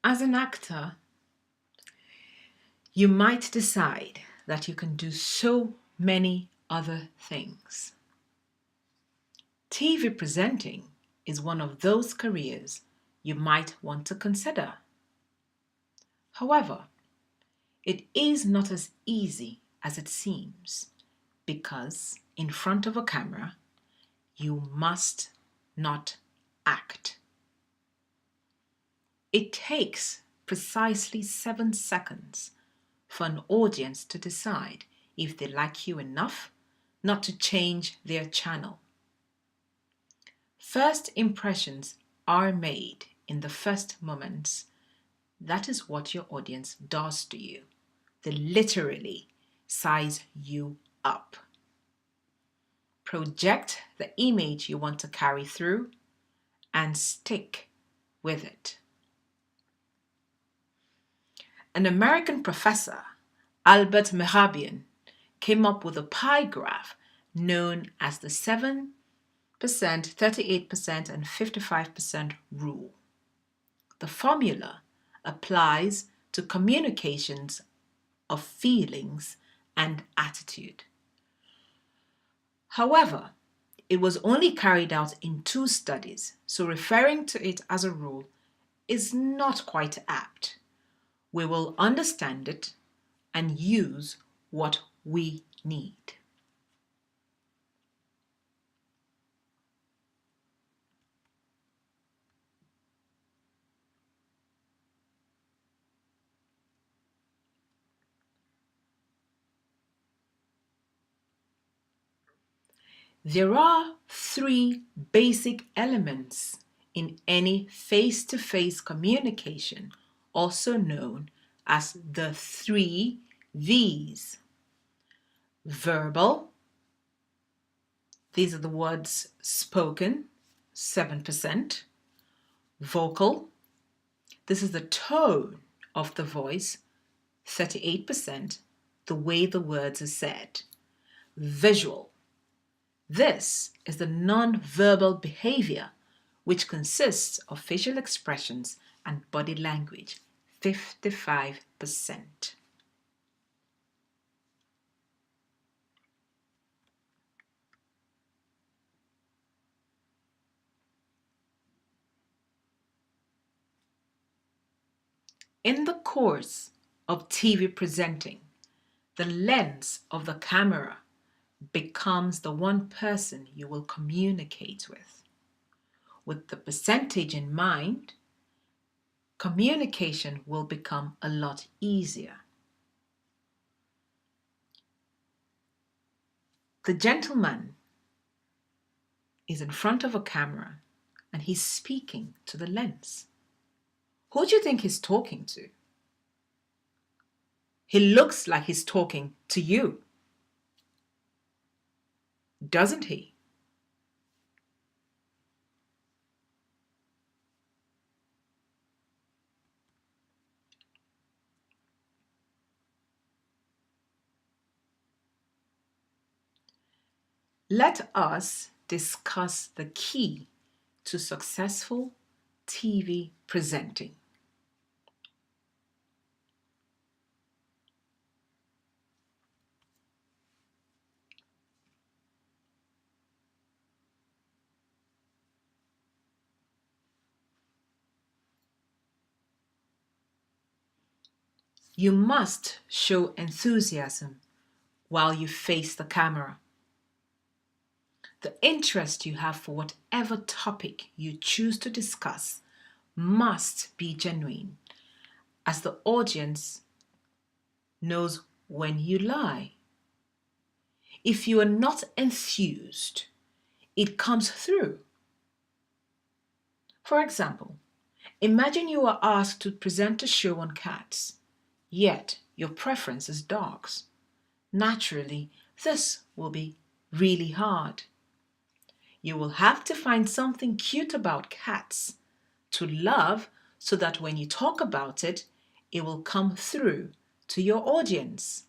As an actor, you might decide that you can do so many other things. TV presenting is one of those careers you might want to consider. However, it is not as easy as it seems because in front of a camera, you must not act. It takes precisely 7 seconds for an audience to decide if they like you enough not to change their channel. First impressions are made in the first moments. That is what your audience does to you. They literally size you up. Project the image you want to carry through and stick with it. An American professor, Albert Mehrabian, came up with a pie graph known as the 7%, 38%, and 55% rule. The formula applies to communications of feelings and attitude. However, it was only carried out in 2 studies, so referring to it as a rule is not quite apt. We will understand it and use what we need. There are 3 basic elements in any face-to-face communication, also known as the 3 V's. Verbal, these are the words spoken, 7%. Vocal, this is the tone of the voice, 38%, the way the words are said. Visual, this is the non-verbal behavior, which consists of facial expressions and body language, 55%. In the course of TV presenting, the lens of the camera becomes the one person you will communicate with. With the percentage in mind, communication will become a lot easier. The gentleman is in front of a camera and he's speaking to the lens. Who do you think he's talking to? He looks like he's talking to you, doesn't he? Let us discuss the key to successful TV presenting. You must show enthusiasm while you face the camera. The interest you have for whatever topic you choose to discuss must be genuine, as the audience knows when you lie. If you are not enthused, it comes through. For example, imagine you are asked to present a show on cats, yet your preference is dogs. Naturally, this will be really hard. You will have to find something cute about cats to love so that when you talk about it, it will come through to your audience.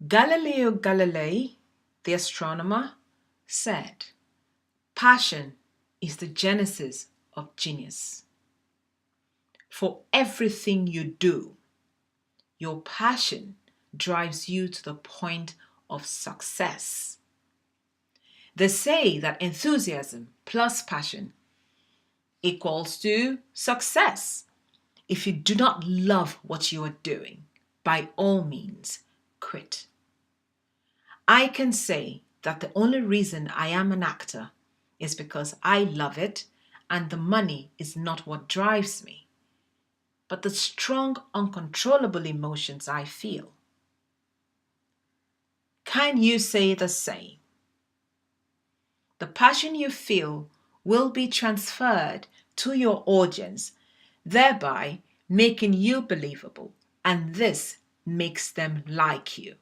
Galileo Galilei, the astronomer, said, "Passion is the genesis of genius." For everything you do, your passion drives you to the point of success. They say that enthusiasm plus passion equals to success. If you do not love what you are doing, by all means, quit. I can say that the only reason I am an actor is because I love it and the money is not what drives me, but the strong, uncontrollable emotions I feel. Can you say the same? The passion you feel will be transferred to your audience, thereby making you believable, and this makes them like you.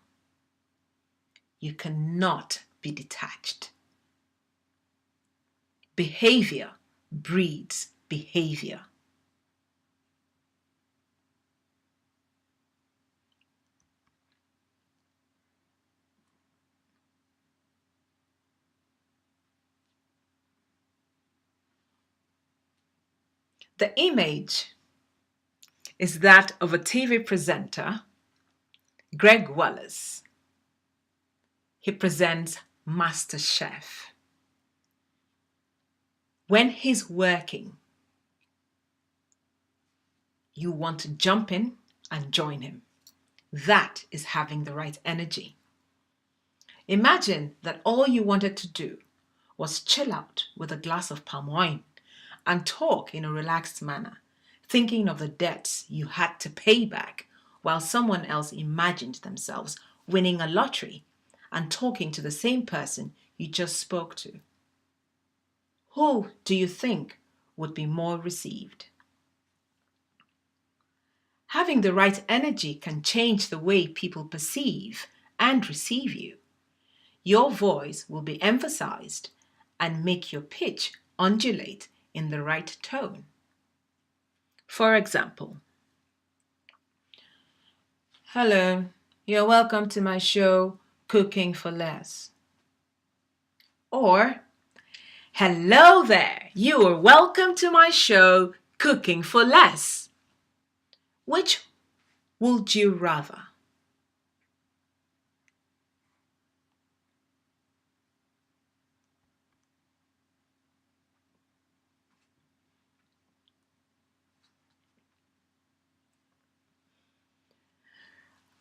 You cannot be detached. Behavior breeds behavior. The image is that of a TV presenter, Greg Wallace. He presents MasterChef. When he's working, you want to jump in and join him. That is having the right energy. Imagine that all you wanted to do was chill out with a glass of palm wine and talk in a relaxed manner, thinking of the debts you had to pay back while someone else imagined themselves winning a lottery and talking to the same person you just spoke to. Who do you think would be more received? Having the right energy can change the way people perceive and receive you. Your voice will be emphasized and make your pitch undulate in the right tone. For example, "Hello, you're welcome to my show, Cooking for Less." Or, "Hello there, you are welcome to my show, Cooking for Less." Which would you rather?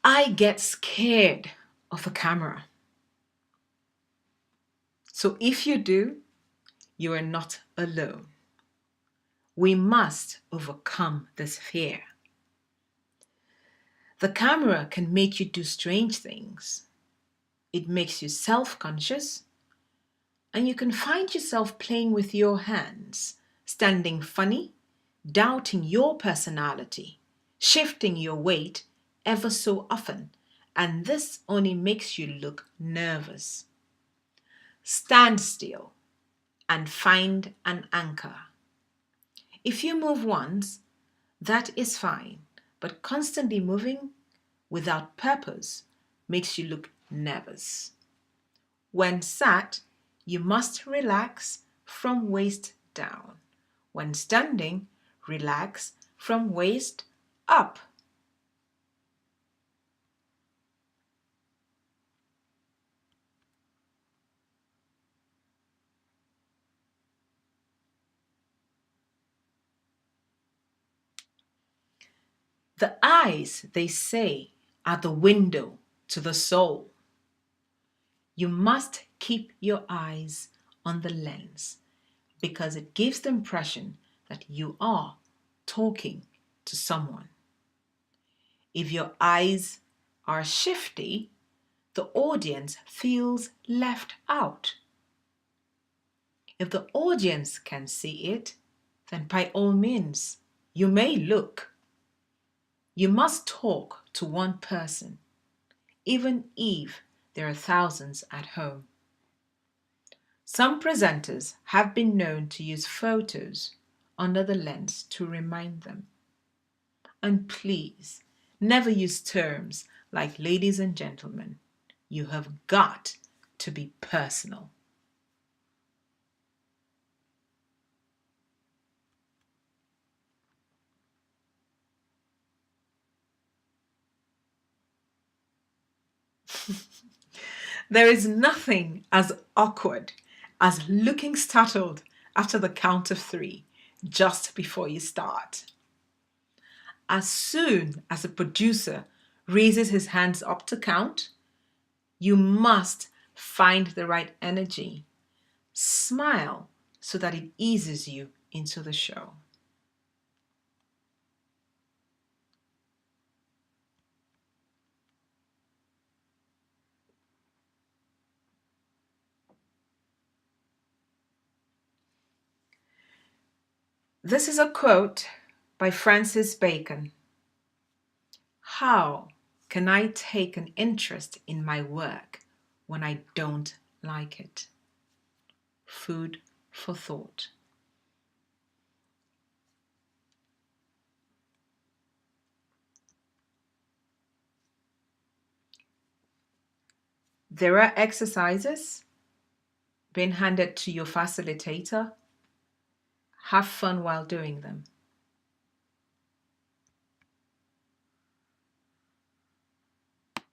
I get scared of the camera. So if you do, you are not alone. We must overcome this fear. The camera can make you do strange things. It makes you self-conscious, and you can find yourself playing with your hands, standing funny, doubting your personality, shifting your weight ever so often, and this only makes you look nervous. Stand still and find an anchor. If you move once, that is fine, but constantly moving without purpose makes you look nervous. When sat, you must relax from waist down. When standing, relax from waist up. The eyes, they say, are the window to the soul. You must keep your eyes on the lens because it gives the impression that you are talking to someone. If your eyes are shifty, the audience feels left out. If the audience can see it, then by all means, you may look. You must talk to one person, even if there are thousands at home. Some presenters have been known to use photos under the lens to remind them. And please, never use terms like ladies and gentlemen. You have got to be personal. There is nothing as awkward as looking startled after the count of three just before you start. As soon as a producer raises his hands up to count, you must find the right energy. Smile so that it eases you into the show. This is a quote by Francis Bacon. How can I take an interest in my work when I don't like it? Food for thought. There are exercises being handed to your facilitator. Have fun while doing them.